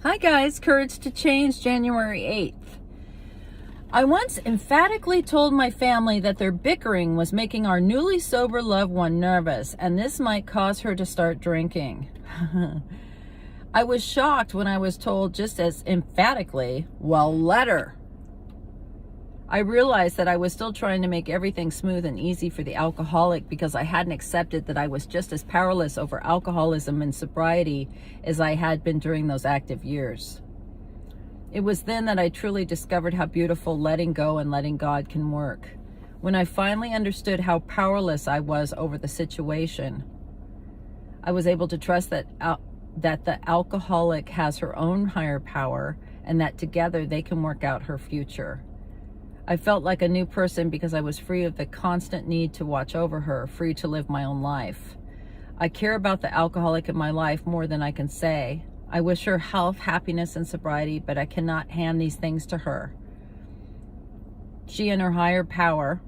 Hi guys, Courage to Change, January 8th. I once emphatically told my family that their bickering was making our newly sober loved one nervous, and this might cause her to start drinking. I was shocked when I was told just as emphatically, well, let her. I realized that I was still trying to make everything smooth and easy for the alcoholic because I hadn't accepted that I was just as powerless over alcoholism and sobriety as I had been during those active years. It was then that I truly discovered how beautiful letting go and letting God can work. When I finally understood how powerless I was over the situation, I was able to trust that the alcoholic has her own higher power and that together they can work out her future. I felt like a new person because I was free of the constant need to watch over her, free to live my own life. I care about the alcoholic in my life more than I can say. I wish her health, happiness, and sobriety, but I cannot hand these things to her. She and her higher power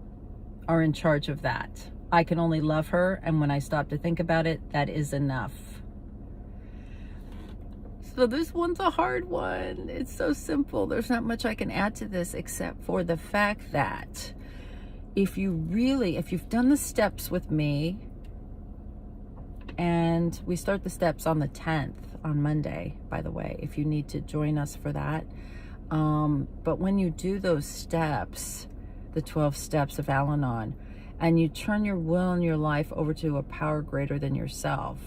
are in charge of that. I can only love her, and when I stop to think about it, that is enough. So this one's a hard one. It's so simple. There's not much I can add to this except for the fact that if you've done the steps with me, and we start the steps on the 10th, on Monday, by the way, if you need to join us for that. But when you do those steps, the 12 steps of Al-Anon, and you turn your will and your life over to a power greater than yourself,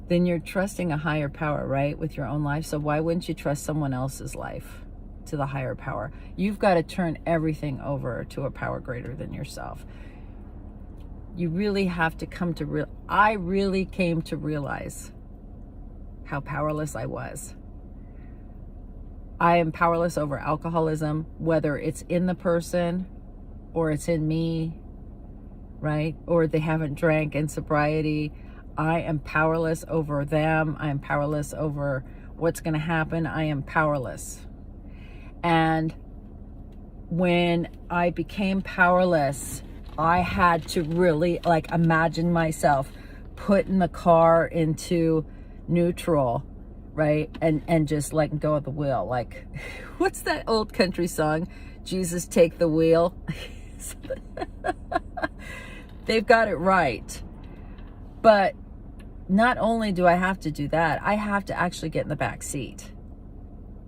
then you're trusting a higher power, right, with your own life. So why wouldn't you trust someone else's life to the higher power? You've got to turn everything over to a power greater than yourself. You really have to come to I really came to realize how powerless I was. I am powerless over alcoholism, whether it's in the person or it's in me, right? Or they haven't drank in sobriety. I am powerless over them. I am powerless over what's going to happen. I am powerless. And when I became powerless, I had to really imagine myself putting the car into neutral, right? And just letting go of the wheel. Like, what's that old country song? Jesus, take the wheel. They've got it right. But not only do I have to do that, I have to actually get in the back seat.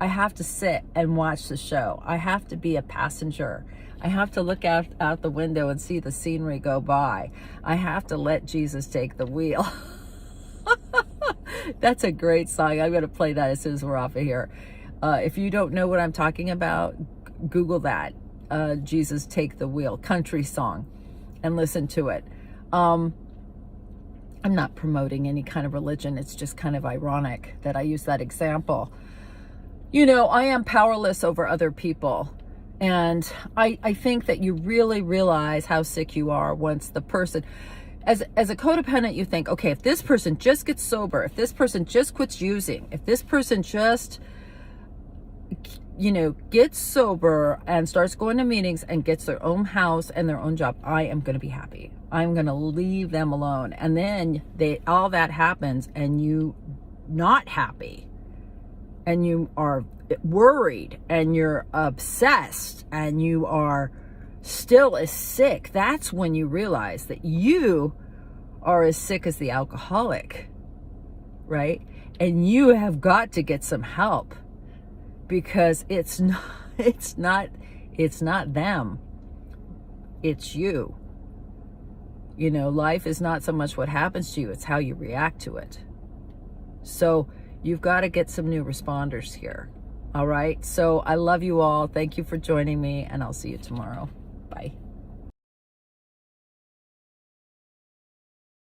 I have to sit and watch the show. I have to be a passenger. I have to look out the window and see the scenery go by. I have to let Jesus take the wheel. That's a great song. I'm going to play that as soon as we're off of here. If you don't know what I'm talking about, Google that. Jesus, take the wheel. Country song. And listen to it. I'm not promoting any kind of religion. It's just kind of ironic that I use that example. You know, I am powerless over other people. And I think that you really realize how sick you are once the person, as a codependent, you think, okay, if this person just gets sober, if this person just quits using, if this person just, gets sober and starts going to meetings and gets their own house and their own job, I am going to be happy. I'm going to leave them alone. And then all that happens and you not happy and you are worried and you're obsessed and you are still as sick. That's when you realize that you are as sick as the alcoholic, right? And you have got to get some help because it's not them. It's you. Life is not so much what happens to you, it's how you react to it. So you've got to get some new responders here. All right. So I love you all. Thank you for joining me, and I'll see you tomorrow.